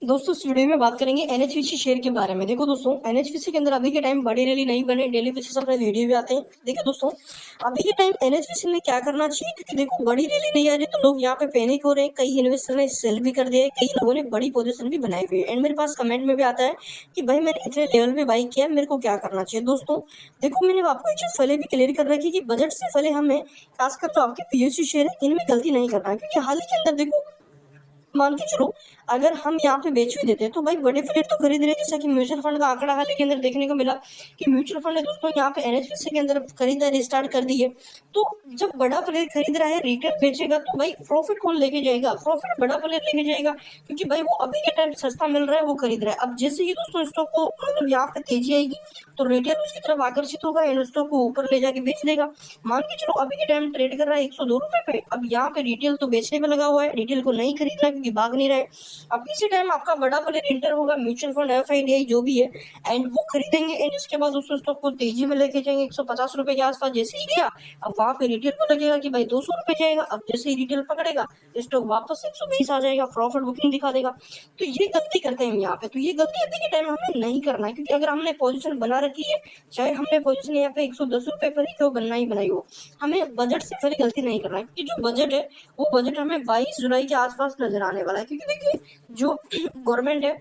दोस्तों इस वीडियो में बात करेंगे एनएचपीसी शेयर के बारे में। देखो दोस्तों, एनएचपीसी के अंदर अभी के टाइम बड़ी रैली नहीं बने, डेली बेसिस अपने वीडियो भी आते हैं। देखो दोस्तों, अभी के टाइम एनएचपीसी में क्या करना चाहिए, क्योंकि देखो बड़ी रैली नहीं आ रही तो लोग यहाँ पे पैनिक हो रहे हैं। कई इन्वेस्टर ने सेल भी कर दिया है, कई लोगों ने बड़ी पोजीशन भी बनाई हुई है। एंड मेरे पास कमेंट में भी आता है कि भाई मैंने इतने लेवल पे बाई किया, मेरे को क्या करना चाहिए। दोस्तों देखो, मैंने आपको एक चीज पहले भी क्लियर कर रखी कि बजट से पहले हमें खासकर जो आपके पीएसयू शेयर है इनमें गलती नहीं करना है, क्योंकि हाल ही के अंदर देखो, मान के चलो अगर हम यहाँ पे बेच भी देते हैं तो भाई बड़े प्लेयर तो खरीद रहे, जैसा कि म्यूचुअल फंड का आंकड़ा हाल के अंदर देखने को मिला कि म्यूचुअल फंड ने दोस्तों यहाँ पे एनएचपीसी के अंदर खरीदारी स्टार्ट कर दी है। तो जब बड़ा प्लेयर खरीद रहा है, रिटेल बेचेगा, तो भाई प्रॉफिट कौन लेके जाएगा? प्रॉफिट बड़ा प्लेयर लेके जाएगा, क्योंकि भाई वो अभी के टाइम सस्ता मिल रहा है, वो खरीद रहा है। अब जैसे ही दोस्तों स्टॉक को मतलब यहाँ पे तेजी आएगी तो रिटेल उसकी तरफ आकर्षित होगा एंड स्टॉक को ऊपर ले जाके बेच देगा। मान के चलो अभी के टाइम ट्रेड कर रहा है 102 रुपए पे, अब यहाँ पे रिटेल तो बेचने में लगा हुआ है, रिटेल को नहीं खरीद रहा क्योंकि भाग नहीं रहा है। अब इसी टाइम आपका बड़ा प्लेयर इंटर होगा, म्यूचुअल फंड एफआईडीआई जो भी है, एंड वो खरीदेंगे एंड उसके बाद उस स्टॉक को तेजी में लेके जाएंगे 150 रुपए के आसपास। जैसे ही गया, अब वहां पे रिटेल को लगेगा कि भाई 200 रुपए जाएगा। अब जैसे ही रिटेल पकड़ेगा, स्टॉक वापस 120 आ जाएगा, प्रॉफिट बुकिंग दिखा देगा। तो ये गलती करते हैं यहाँ पे, तो ये गलती अभी के टाइम हमें नहीं करना है, क्योंकि अगर हमने पोजीशन बना रखी है, चाहे हमने पोजीशन यहाँ पे 110 रुपए पर ही क्यों बनना ही बनाई हो, हमें बजट से पहले गलती नहीं करना है। क्योंकि जो बजट है वो बजट हमें 22 जुलाई के आसपास नजर आने वाला है। क्योंकि देखिए, जो गवर्नमेंट है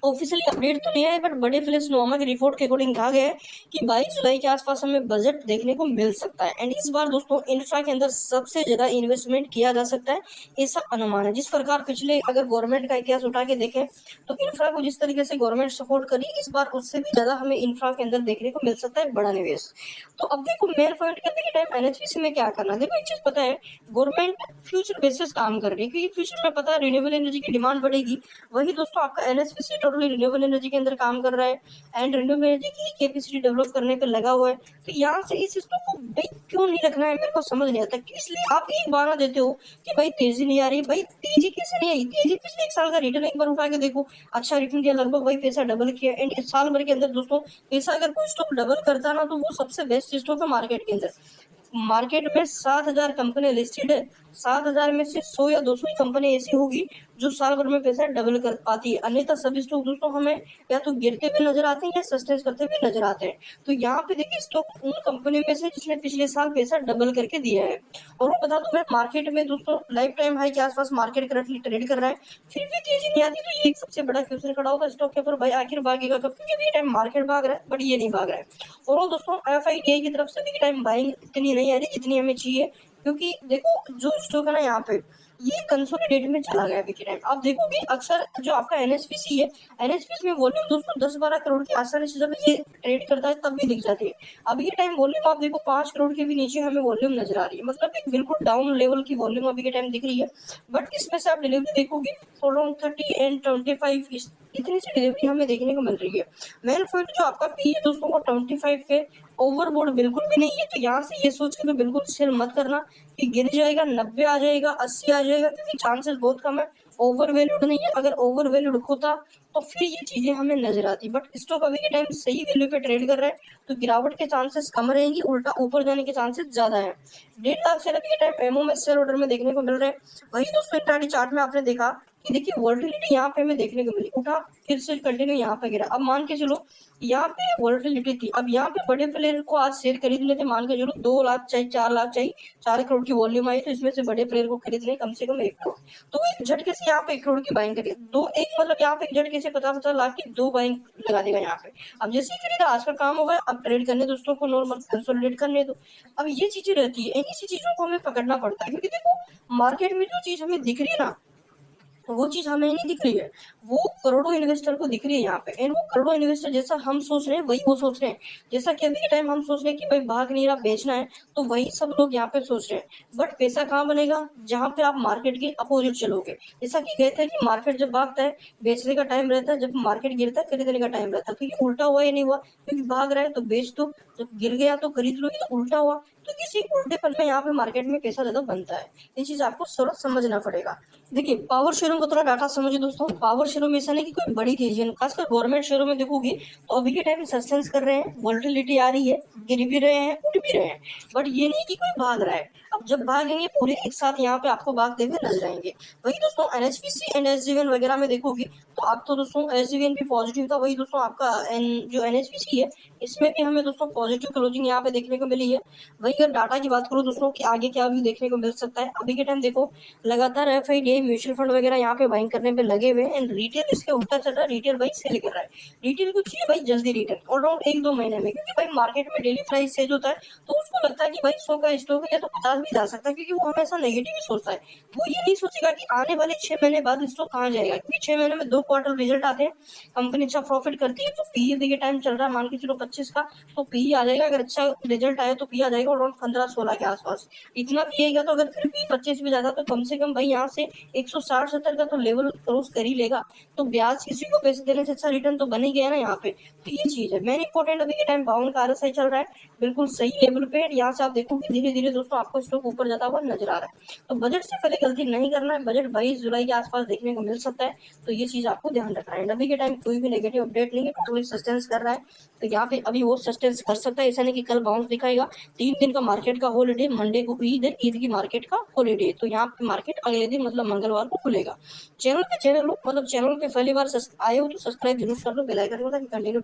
ऑफिशियली अपडेट तो नहीं है, बट बड़े फिलिप्स नोमा की रिपोर्ट के अकॉर्डिंग कहा गया है कि 22 जुलाई के आसपास हमें बजट देखने को मिल सकता है। एंड इस बार दोस्तों इंफ्रा के अंदर सबसे ज्यादा इन्वेस्टमेंट किया जा सकता है, ऐसा अनुमान है। जिस प्रकार पिछले अगर गवर्नमेंट का इतिहास उठा के देखें तो इंफ्रा को जिस तरीके से गवर्नमेंट सपोर्ट करी, इस बार उससे भी ज्यादा हमें इंफ्रा के अंदर देखने को मिल सकता है बड़ा निवेश। तो अब देखो, मेन पॉइंट करने के टाइम एनएचपीसी में क्या करना है। देखो एक चीज पता है, गवर्नमेंट फ्यूचर बेसिस काम कर रही है, क्योंकि फ्यूचर में पता है रिन्यूएबल एनर्जी की डिमांड बढ़ेगी। वही दोस्तों आपका एनएचपीसी टोटली रिन्यूएबल एनर्जी के अंदर काम कर रहा है एंड रिन्यूएबल एनर्जी की कैपेसिटी डेवलप करने पे लगा हुआ है। तो यहाँ से इस सिस्टम को भाई क्यों नहीं रखना है, मेरे को समझ नहीं आता। इसलिए आप एक बहाना देते हो कि भाई तेजी नहीं आ रही। भाई तेजी कैसे नहीं आई? तेजी पिछले 1 साल का रिटर्न एक बार उठा के देखो, अच्छा रिटर्न दिया, लगभग वही पैसा डबल किया। एंड इस साल भर के अंदर दोस्तों पैसा अगर कोई स्टॉक डबल करता ना, तो वो सबसे बेस्ट स्टॉक है मार्केट के अंदर। मार्केट में 7,000 कंपनी लिस्टेड है, 7,000 में से 100 या 200 ही कंपनी ऐसी होगी जो साल भर में पैसा डबल कर पाती है। अन्यथा सभी स्टॉक दोस्तों हमें या तो गिरते हुए नजर आते हैं या सस्टेन करते हुए नजर आते हैं। तो यहाँ पे देखिए, स्टॉक उन कंपनियों में से जिसने पिछले साल पैसा डबल करके दिया है। और वो बता दो, मैं मार्केट में दोस्तों लाइफ टाइम हाई के आसपास मार्केट करंटली ट्रेड कर रहा है, फिर भी तेजी नहीं आती। तो ये एक सबसे बड़ा क्वेश्चन खड़ा होगा स्टॉक के ऊपर, भाई आखिर भागेगा कब? क्योंकि टाइम मार्केट भाग रहा है बट ये नहीं भाग रहा है। और दोस्तों एफआईडीआई की तरफ से भी टाइम बाइंग इतनी नहीं आ रही जितनी हमें चाहिए, क्योंकि देखो जो स्टॉक है ना यहाँ पे, ये कंसोलिडेट में चला गया अभी के टाइम। आप देखोगे अक्सर जो आपका एनएचपीसी है, एनएचपीसी में वॉल्यूम दोस्तों 10-12 करोड़ की आसानी से जब ये ट्रेड करता है तब भी दिख जाती है। अभी के टाइम वॉल्यूम आप देखो 5 करोड़ के भी नीचे हमें वॉल्यूम नजर आ रही है, मतलब एक बिल्कुल डाउन लेवल की वॉल्यूम अभी के टाइम दिख रही है। बट इसमें से आप डिलीवरी देखोगे अराउंड 30 एंड 25 इतनी सी डिलीवरी हमें देखने को मिल रही है। मेन पॉइंट जो आपका पी है दोस्तों वो 25 के ओवरबोर्ड बिल्कुल भी नहीं है। तो यहाँ से ये सोच के तो बिल्कुल सेल मत करना कि गिर जाएगा, 90 आ जाएगा, 80 आ जाएगा, क्योंकि चांसेस बहुत कम है। ओवर वैल्यूड नहीं है, अगर ओवर वैल्यूड होता तो फिर ये चीजें हमें नजर आती। बट स्टॉक अभी के टाइम सही वैल्यू पे ट्रेड कर रहा है, तो गिरावट के चांसेस कम रहेंगी, उल्टा ऊपर जाने के चांसेस ज्यादा है। 1.5 लाख शेयर अभी के टाइम एमओ में सेल ऑर्डर में देखने को मिल रहा है। वही दोस्तों इंट्राडे चार्ट में आपने देखा कि देखिए वोलेटिलिटी यहाँ पे हमें देखने को मिली, उठा फिर से कंटिन्यू यहाँ पे गिरा। अब मान के चलो यहाँ पे वोलेटिलिटी थी, अब यहाँ पे बड़े प्लेयर को आज शेयर खरीद लेते, मान के चलो 2 लाख चाहिए, 4 लाख चाहिए, 4 करोड़ की वॉल्यूम आई, तो इसमें से बड़े प्लेयर को खरीदने कम से कम 1 करोड़। तो एक झटके से यहाँ पे 1 करोड़ की बाइंग करी, दो एक मतलब यहाँ पे एक झटके से 50-50 लाख की 2 बाइंग लगा देगा यहाँ पे। अब जैसे ही खरीदा, आज का काम होगा, अब ट्रेड करने दोस्तों को नॉर्मल कंसोलिडेट करने दो। अब ये चीजें रहती है, इसी चीजों को हमें पकड़ना पड़ता है, क्योंकि देखो मार्केट में जो चीज हमें दिख रही है ना, वो चीज हमें नहीं दिख रही है, वो करोड़ों इन्वेस्टर को दिख रही है यहाँ पे। एंड वो करोड़ों इन्वेस्टर जैसा हम सोच रहे हैं वही वो सोच रहे हैं। जैसा कि अभी के टाइम हम सोच रहे हैं कि भाई भाग नहीं रहा, बेचना है, तो वही सब लोग यहाँ पे सोच रहे हैं। बट पैसा कहाँ बनेगा? जहाँ पे आप मार्केट के अपोजिट चलोगे। जैसा कि कहते हैं कि मार्केट जब भागता है बेचने का टाइम रहता है, जब मार्केट गिरता है खरीदने का टाइम रहता है। तो ये उल्टा हुआ या नहीं हुआ? क्योंकि भाग रहा है तो बेच दो, जब गिर गया तो खरीद लो, तो उल्टा हुआ। तो किसी उल्टे पल में यहाँ पे मार्केट में पैसा ज्यादा बनता है। ये चीज आपको जरूर समझना पड़ेगा। देखिए पावर शेयरों का थोड़ा डाटा समझिए दोस्तों। पावर शेयरों में ऐसा नहीं कि कोई बड़ी तेजी है, खासकर गवर्नमेंट शेयरों में देखोगे तो अभी के टाइम में सस्टेंस कर रहे हैं, वोलेटिलिटी आ रही है, गिर भी रहे हैं, उठ भी रहे हैं, बट ये नहीं कि कोई भाग रहा है। अब जब भागेंगे पूरे एक साथ यहाँ पे आपको भागते हुए नजर आएंगे। वही दोस्तों एनएचपीसी एंड एसजीवीएन वगैरह में देखोगे तो आप तो दोस्तों एसजीवीएन भी पॉजिटिव था, वही दोस्तों आपका जो एनएचपीसी है इसमें भी हमें दोस्तों पॉजिटिव क्लोजिंग यहाँ पे देखने को मिली है। वही अगर डाटा की बात करूँ दोस्तों कि आगे क्या भी देखने को मिल सकता है, अभी के टाइम देखो लगातार एफआईडी म्यूचुअल फंड वगैरह यहाँ पे बाइंग करने पे लगे हुए एंड रिटेल इसके उल्टा चल रहा है, रिटेल भाई सेल कर रहा है। रिटेल को चाहिए भाई जल्दी रिटर्न और अराउंड 1-2 महीने में, क्योंकि भाई मार्केट में डेली प्राइस चेंज होता है तो उसको लगता है कि भाई 100 का स्टॉक है तो 50 भी जा सकता है, क्योंकि वो हमेशा नेगेटिव ही सोचता है। वो ये नहीं सोचेगा कि आने वाले 6 महीने बाद स्टॉक कहाँ जाएगा, क्योंकि 6 महीने में 2 क्वार्टर रिजल्ट आते हैं, कंपनी अच्छा प्रॉफिट करती है तो पी देखिए टाइम चल रहा है मान के चलो 25 का, तो पी आ जाएगा। अगर अच्छा रिजल्ट आया तो पी आ जाएगा अराउंड 15-16 के आसपास, इतना पिएगा। तो अगर फिर भी 25 भी जाता तो कम से कम भाई यहाँ से 160-70 का तो लेवल क्रॉस कर ही लेगा। तो ब्याज किसी को पैसे देने से अच्छा रिटर्न तो बन ही गया ना यहाँ पे। तो ये चीज है मेन इंपॉर्टेंट। अभी के टाइम 52 का आरएसआई चल रहा है बिल्कुल सही लेवल पे, यहाँ से आप देखोगे धीरे धीरे दोस्तों आपको स्टॉक ऊपर जाता हुआ नजर आ रहा है। तो बजट से पहले गलती नहीं करना है, बजट 22 जुलाई के आसपास देखने को मिल सकता है, तो ये चीज आपको ध्यान रखना है। अभी के टाइम कोई भी नेगेटिव अपडेट नहीं है, टोटली सस्टेंस कर रहा है, तो यहाँ पे अभी वो सस्टेंस कर सकता है। ऐसा नहीं कि कल बाउंस दिखाएगा। 3 दिन का मार्केट का हॉलीडे, मंडे को ईद की मार्केट का हॉलीडे, तो यहाँ पे मार्केट अगले दिन मतलब मंगलवार को खुलेगा। चैनल पे पहली बार आए हो तो सब्सक्राइब जरूर कर लो, बेल आइकन को, ताकि कंटिन्यू